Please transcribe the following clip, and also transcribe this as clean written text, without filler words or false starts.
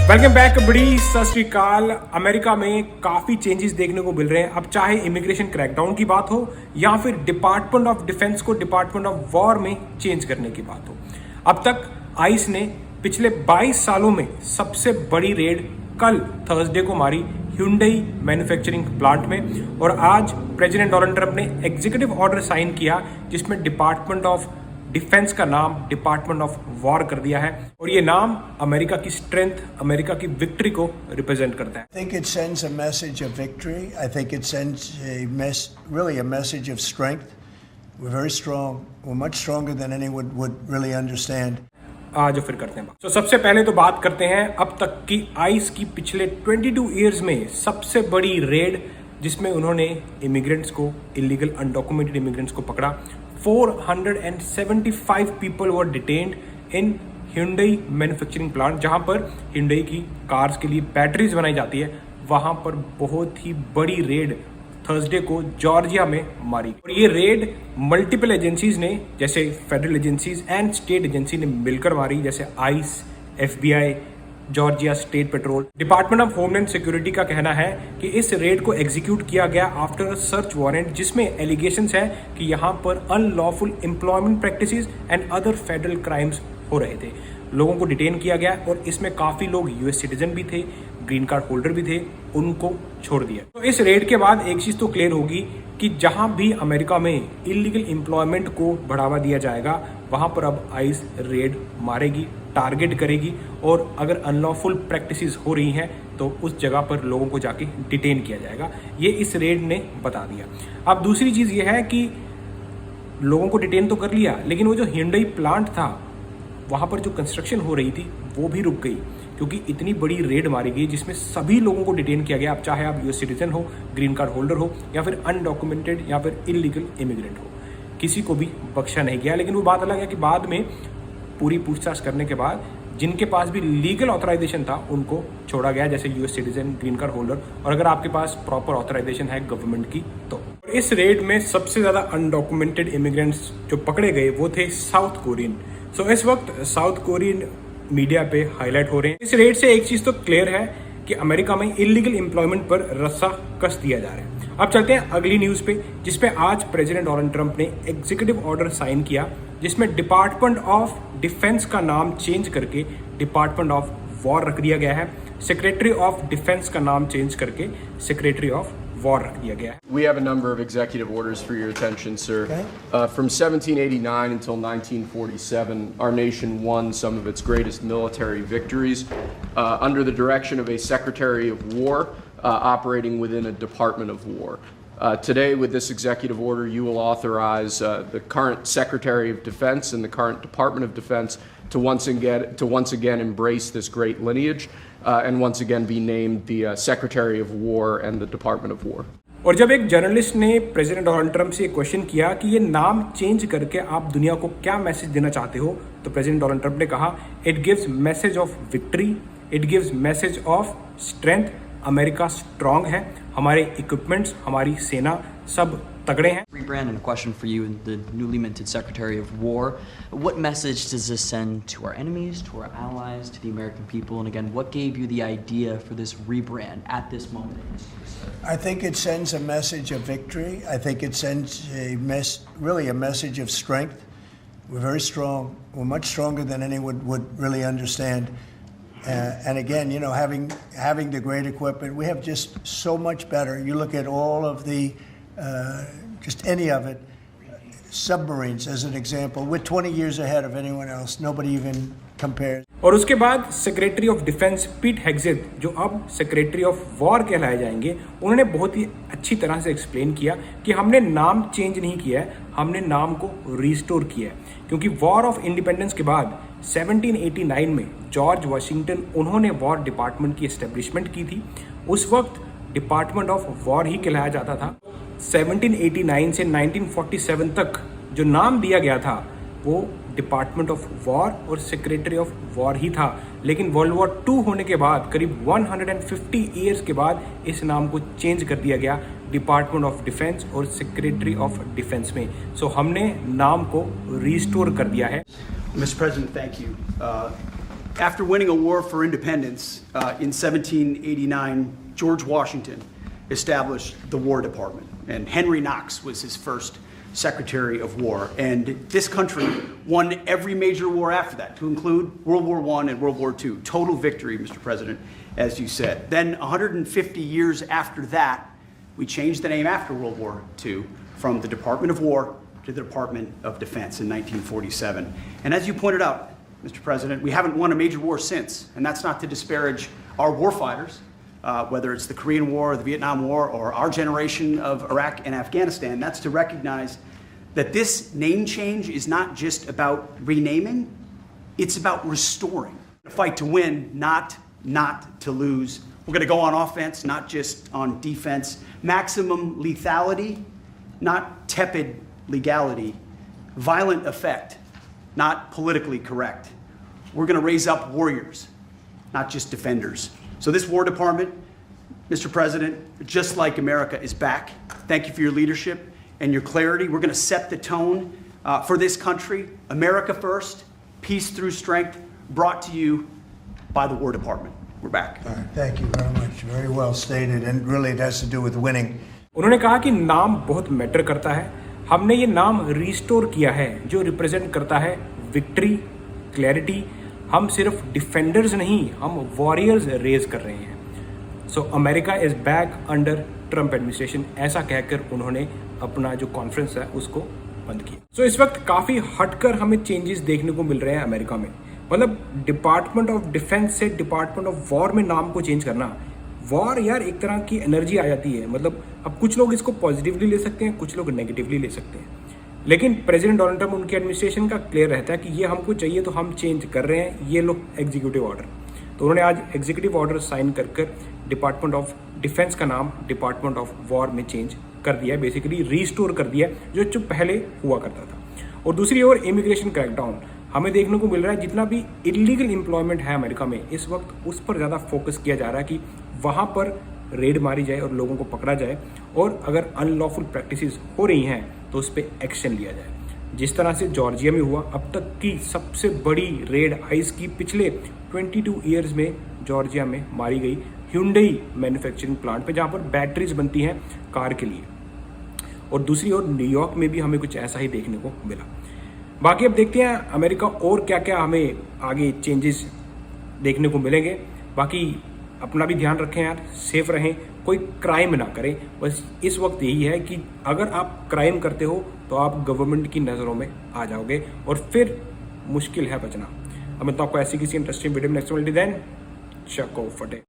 Welcome back. बड़ी सत श्री अकाल। अमेरिका में काफी चेंजेस देखने को मिल रहे हैं। अब चाहे इमिग्रेशन क्रैकडाउन की बात हो या फिर डिपार्टमेंट ऑफ डिफेंस को डिपार्टमेंट ऑफ वॉर में चेंज करने की बात हो, अब तक आइस ने पिछले 22 सालों में सबसे बड़ी रेड कल थर्सडे को मारी Hyundai मैन्युफैक्चरिंग प्लांट में। और आज प्रेसिडेंट डोनाल्ड ट्रंप ने एग्जीक्यूटिव ऑर्डर साइन किया जिसमें डिपार्टमेंट ऑफ डिफेंस का नाम डिपार्टमेंट ऑफ वॉर कर दिया है। और ये नाम अमेरिका की स्ट्रेंथ, अमेरिका की विक्ट्री को रिप्रेजेंट करता है। I think it sends a message of victory. I think it sends really a message of strength. We're very strong. We're much stronger than anyone would really understand. आज फिर करते हैं बात। तो सबसे पहले तो बात करते हैं अब तक की आइस की पिछले 22 ईयर्स में सबसे बड़ी रेड जिसमें उन्होंने इमिग्रेंट्स को, इलीगल अनडॉक्यूमेंटेड इमिग्रेंट्स को पकड़ा। 475 people were detained in Hyundai manufacturing plant, जहां पर Hyundai की कार्स के लिए बैटरीज बनाई जाती है। वहां पर बहुत ही बड़ी रेड थर्सडे को जॉर्जिया में मारी। और ये रेड मल्टीपल एजेंसीज ने, जैसे federal agencies and state agency ने मिलकर मारी, जैसे ice, FBI, Georgia state petrol. Department of homeland security का कहना है कि इस रेड को एग्जीक्यूट किया गया आफ्टर सर्च वारंट जिसमें एलिगेशंस है कि यहां पर unlawful employment practices and other federal crimes हो रहे थे। लोगों को डिटेन किया गया और इसमें काफी लोग यूएस सिटीजन भी थे, ग्रीन कार्ड होल्डर भी थे, उनको छोड़ दिया। तो इस रेड के बाद एक चीज तो क्लियर होगी कि जहां भी अमेरिका में इलीगल एम्प्लॉयमेंट को बढ़ावा दिया जाएगा वहां पर अब आइस रेड मारेगी, टारगेट करेगी। और अगर अनलॉफुल प्रैक्टिसेस हो रही हैं तो उस जगह पर लोगों को जाके डिटेन किया जाएगा। ये इस रेड ने बता दिया। अब दूसरी चीज ये है कि लोगों को डिटेन तो कर लिया, लेकिन वो जो Hyundai प्लांट था वहां पर जो कंस्ट्रक्शन हो रही थी वो भी रुक गई, क्योंकि इतनी बड़ी रेड मारी गई जिसमें सभी लोगों को डिटेन किया गया। अब चाहे आप यूएस सिटीजन हो, ग्रीन कार्ड होल्डर हो या फिर अनडॉक्यूमेंटेड या फिर इलीगल इमिग्रेंट हो, किसी को भी बख्शा नहीं गया। लेकिन वो बात अलग है कि बाद में पूरी पूछताछ करने के बाद जिनके पास भी लीगल ऑथराइजेशन था उनको छोड़ा गया, जैसे US citizen, green card holder, और अगर आपके पास प्रॉपर ऑथराइजेशन है गवर्नमेंट की तो। इस रेड में सबसे ज्यादा अनडॉक्यूमेंटेड इमिग्रेंट्स जो पकड़े गए वो थे साउथ कोरियन। सो इस वक्त साउथ कोरियन मीडिया पे हाईलाइट हो रहे हैं। इस रेड से एक चीज तो क्लियर है कि अमेरिका में इलीगल एम्प्लॉयमेंट पर रस्सा कस दिया जा रहा है। अब चलते हैं अगली न्यूज पे, जिसपे आज प्रेसिडेंट डोनाल्ड ट्रंप ने एग्जीक्यूटिव ऑर्डर साइन किया जिसमें डिपार्टमेंट ऑफ डिफेंस का नाम चेंज करके डिपार्टमेंट ऑफ वॉर रख दिया गया है। सेक्रेटरी ऑफ डिफेंस का नाम चेंज करके सेक्रेटरी ऑफ वॉर रख दिया गया है। We have a number of executive orders for your attention, sir. Okay. From 1789 until 1947, our nation won some of its greatest military victories under the direction of a Secretary of War operating within a Department of War. Today, with this executive order, you will authorize the current Secretary of Defense and the current Department of Defense to once again embrace this great lineage and once again be named the Secretary of War and the Department of War. और जब एक journalist ने president Donald Trump से question किया कि ये नाम change करके आप दुनिया को क्या मैसेज देना चाहते हो, तो प्रेसिडेंट डोनाल्ड ट्रंप ने कहा, it gives message of victory, it gives message of strength. America strong है, हमारे इक्विपमेंट्स, हमारी सेना सब तगड़े हैं। Rebrand, and a question for you, the newly minted Secretary of War. What message does this send to our enemies, to our allies, to the American people? And again, what gave you the idea for this rebrand at this moment? I think it sends a message of victory. I think it sends really a message of strength. We're very strong. We're much stronger than anyone would really understand. And again, you know, having the great equipment, we have just so much better. You look at all of the just any of it, submarines as an example, we're 20 years ahead of anyone else. Nobody even compares. और उसके बाद secretary of defence पीट हेग्सेथ, जो अब secretary of war कहलाए जाएंगे, उन्होंने बहुत ही अच्छी तरह से एक्सप्लेन किया कि हमने नाम चेंज नहीं किया है, हमने नाम को रिस्टोर किया है। क्योंकि वॉर ऑफ इंडिपेंडेंस के बाद 1789 में जॉर्ज वाशिंगटन, उन्होंने वॉर डिपार्टमेंट की एस्टेब्लिशमेंट की थी। उस वक्त डिपार्टमेंट ऑफ वॉर ही कहलाया जाता था। 1789 से 1947 तक जो नाम दिया गया था वो डिपार्टमेंट ऑफ वॉर और सेक्रेटरी ऑफ वॉर ही था। लेकिन वर्ल्ड वॉर 2 होने के बाद करीब 150 ईयर्स के बाद इस नाम को चेंज कर दिया गया डिपार्टमेंट ऑफ डिफेंस और सेक्रेटरी ऑफ डिफेंस में। सो हमने नाम को रिस्टोर कर दिया है। Mr. President, thank you. After winning a war for independence in 1789, George Washington established the War Department, and Henry Knox was his first Secretary of War. And this country won every major war after that, to include World War I and World War II. Total victory, Mr. President, as you said. Then 150 years after that, we changed the name after World War II from the Department of War to the Department of Defense in 1947. And as you pointed out, Mr. President, we haven't won a major war since, and that's not to disparage our warfighters, whether it's the Korean War, or the Vietnam War, or our generation of Iraq and Afghanistan. That's to recognize that this name change is not just about renaming, it's about restoring. A fight to win, not to lose. We're going to go on offense, not just on defense. Maximum lethality, not tepid legality. Violent effect, not politically correct. We're going to raise up warriors, not just defenders. So this War Department, Mr. President, just like America, is back. Thank you for your leadership and your clarity. We're going to set the tone for this country. America first, peace through strength, brought to you by the War Department. We're back. All right, thank you very much. Very well stated, and really it has to do with winning. उन्होंने कहा कि नाम बहुत matter करता है। हमने ये नाम रिस्टोर किया है जो रिप्रेजेंट करता है विक्ट्री, क्लैरिटी। हम सिर्फ डिफेंडर्स नहीं, हम वॉरियर्स रेज कर रहे हैं। So America is back under Trump administration, ऐसा कहकर उन्होंने अपना जो कॉन्फ्रेंस है उसको बंद किया। सो इस वक्त काफ़ी हटकर हमें चेंजेस देखने को मिल रहे हैं अमेरिका में। मतलब डिपार्टमेंट ऑफ डिफेंस से डिपार्टमेंट ऑफ वॉर में नाम को चेंज करना, वॉर यार एक तरह की एनर्जी आ जाती है। मतलब अब कुछ लोग इसको पॉजिटिवली ले सकते हैं, कुछ लोग नेगेटिवली ले सकते हैं, लेकिन प्रेसिडेंट डोनाल्ड ट्रंप, उनकी एडमिनिस्ट्रेशन का क्लियर रहता है कि ये हमको चाहिए तो हम चेंज कर रहे हैं, ये लोग एग्जीक्यूटिव ऑर्डर। तो उन्होंने आज एग्जीक्यूटिव ऑर्डर साइन कर डिपार्टमेंट ऑफ डिफेंस का नाम डिपार्टमेंट ऑफ वॉर में चेंज कर दिया है, बेसिकली रीस्टोर कर दिया जो पहले हुआ करता था। और दूसरी ओर इमिग्रेशन क्रैकडाउन हमें देखने को मिल रहा है। जितना भी इलीगल एम्प्लॉयमेंट है अमेरिका में इस वक्त, उस पर ज़्यादा फोकस किया जा रहा है कि वहाँ पर रेड मारी जाए और लोगों को पकड़ा जाए, और अगर अनलॉफुल प्रैक्टिसेस हो रही हैं तो उस पर एक्शन लिया जाए। जिस तरह से जॉर्जिया में हुआ, अब तक की सबसे बड़ी रेड आइस की पिछले 22 ईयर्स में जॉर्जिया में मारी गई Hyundai मैन्युफैक्चरिंग प्लांट पे, जहाँ पर बैटरीज बनती हैं कार के लिए। और दूसरी ओर न्यूयॉर्क में भी हमें कुछ ऐसा ही देखने को मिला। बाकी अब देखते हैं अमेरिका और क्या क्या हमें आगे चेंजेस देखने को मिलेंगे। बाकी अपना भी ध्यान रखें यार, सेफ रहें, कोई क्राइम ना करें। बस इस वक्त यही है कि अगर आप क्राइम करते हो तो आप गवर्नमेंट की नज़रों में आ जाओगे और फिर मुश्किल है बचना। अब मैं तो आपको ऐसी किसी इंटरेस्टिंग वीडियो में नेक्स्ट मिलती देन चको फटे।